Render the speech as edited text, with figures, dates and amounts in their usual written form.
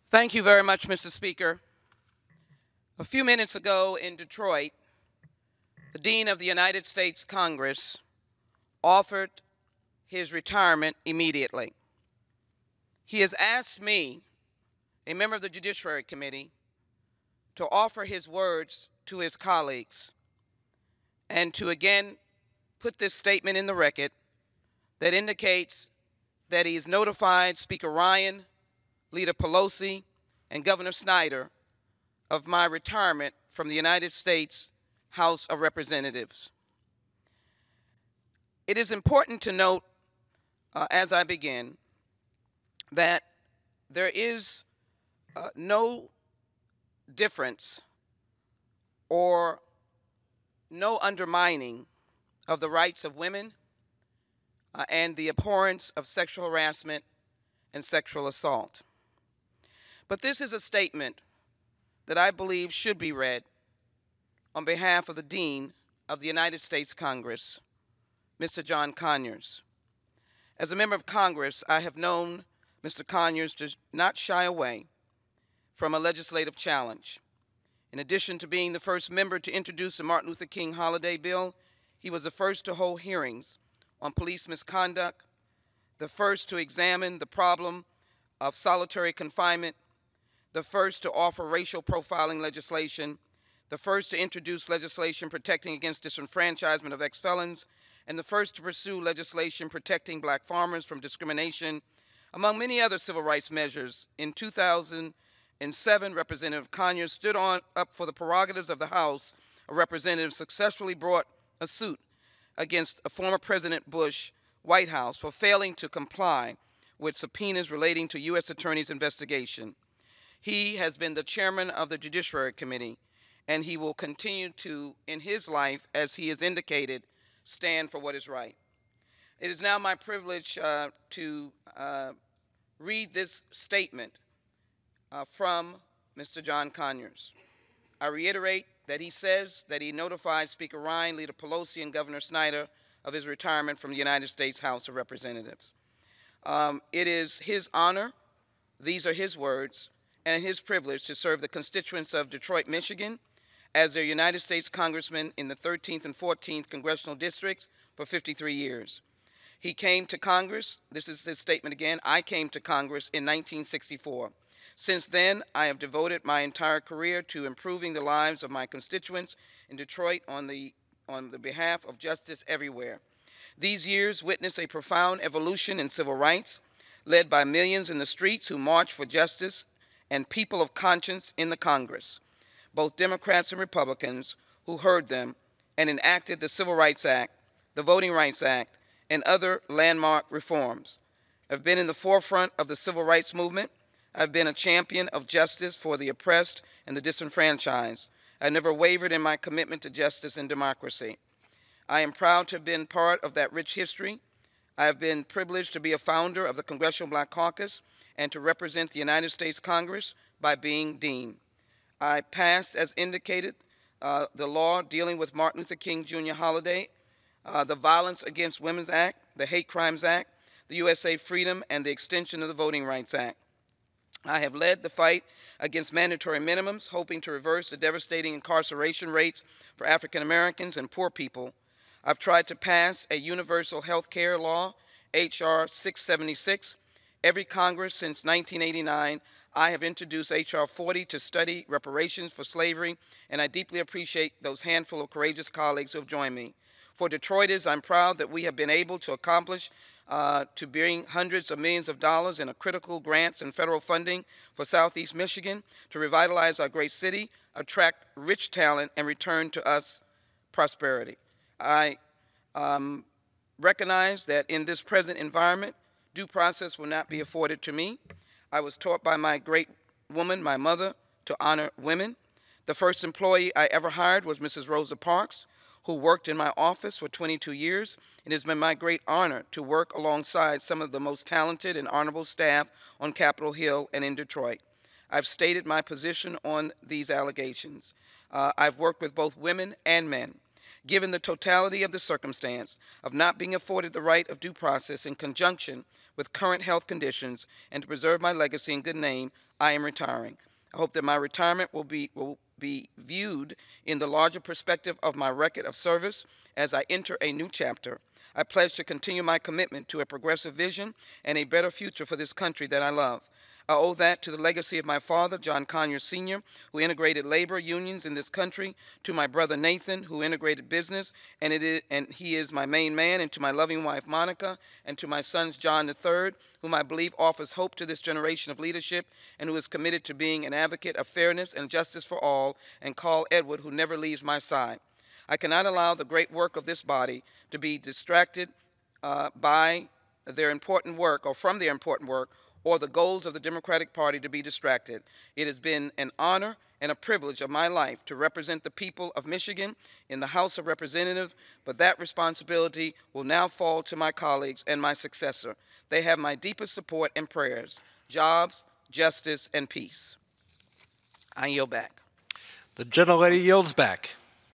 Thank you very much, Mr. Speaker. A few minutes ago in Detroit, the Dean of the United States Congress offered his retirement immediately. He has asked me, a member of the Judiciary Committee, to offer his words to his colleagues and to again put this statement in the record that indicates that he has notified Speaker Ryan, Leader Pelosi, and Governor Snyder of my retirement from the United States House of Representatives. It is important to note, as I begin, that there is no difference or no undermining of the rights of women and the abhorrence of sexual harassment and sexual assault. But this is a statement that I believe should be read on behalf of the Dean of the United States Congress, Mr. John Conyers. As a member of Congress, I have known Mr. Conyers to not shy away from a legislative challenge. In addition to being the first member to introduce the Martin Luther King holiday bill, he was the first to hold hearings on police misconduct, the first to examine the problem of solitary confinement, the first to offer racial profiling legislation, the first to introduce legislation protecting against disenfranchisement of ex-felons, and the first to pursue legislation protecting black farmers from discrimination, among many other civil rights measures. In 2007, Representative Conyers stood up for the prerogatives of the House of Representatives, successfully brought a suit against former President Bush White House for failing to comply with subpoenas relating to U.S. Attorney's investigation. He has been the chairman of the Judiciary Committee, and he will continue to, in his life, as he has indicated, stand for what is right. It is now my privilege to read this statement from Mr. John Conyers. I reiterate that he says that he notified Speaker Ryan, Leader Pelosi, and Governor Snyder of his retirement from the United States House of Representatives. It is his honor, these are his words, and his privilege to serve the constituents of Detroit, Michigan, as their United States Congressman in the 13th and 14th Congressional Districts for 53 years. He came to Congress, this is his statement again, I came to Congress in 1964. Since then, I have devoted my entire career to improving the lives of my constituents in Detroit on the behalf of justice everywhere. These years witnessed a profound evolution in civil rights, led by millions in the streets who marched for justice and people of conscience in the Congress, both Democrats and Republicans who heard them and enacted the Civil Rights Act, the Voting Rights Act, and other landmark reforms. I've been in the forefront of the civil rights movement. I've been a champion of justice for the oppressed and the disenfranchised. I never wavered in my commitment to justice and democracy. I am proud to have been part of that rich history. I have been privileged to be a founder of the Congressional Black Caucus and to represent the United States Congress by being dean. I passed, as indicated, the law dealing with Martin Luther King Jr. holiday, the Violence Against Women's Act, the Hate Crimes Act, the USA Freedom, and the extension of the Voting Rights Act. I have led the fight against mandatory minimums, hoping to reverse the devastating incarceration rates for African Americans and poor people. I've tried to pass a universal health care law, H.R. 676. Every Congress since 1989, I have introduced H.R. 40 to study reparations for slavery, and I deeply appreciate those handful of courageous colleagues who have joined me. For Detroiters, I'm proud that we have been able to accomplish to bring hundreds of millions of dollars in critical grants and federal funding for Southeast Michigan to revitalize our great city, attract rich talent, and return to us prosperity. I recognize that in this present environment, due process will not be afforded to me. I was taught by my great woman, my mother, to honor women. The first employee I ever hired was Mrs. Rosa Parks, who worked in my office for 22 years. It has been my great honor to work alongside some of the most talented and honorable staff on Capitol Hill and in Detroit. I've stated my position on these allegations. I've worked with both women and men. Given the totality of the circumstance of not being afforded the right of due process in conjunction with current health conditions and to preserve my legacy and good name, I am retiring. I hope that my retirement will be viewed in the larger perspective of my record of service as I enter a new chapter. I pledge to continue my commitment to a progressive vision and a better future for this country that I love. I owe that to the legacy of my father, John Conyers Sr., who integrated labor unions in this country, to my brother Nathan, who integrated business, and he is my main man, and to my loving wife Monica, and to my sons John III, whom I believe offers hope to this generation of leadership, and who is committed to being an advocate of fairness and justice for all, and Carl Edward, who never leaves my side. I cannot allow the great work of this body to be distracted by their important work, or from their important work, or the goals of the Democratic Party to be distracted. It has been an honor and a privilege of my life to represent the people of Michigan in the House of Representatives, but that responsibility will now fall to my colleagues and my successor. They have my deepest support and prayers. Jobs, justice, and peace. I yield back. The gentlelady yields back.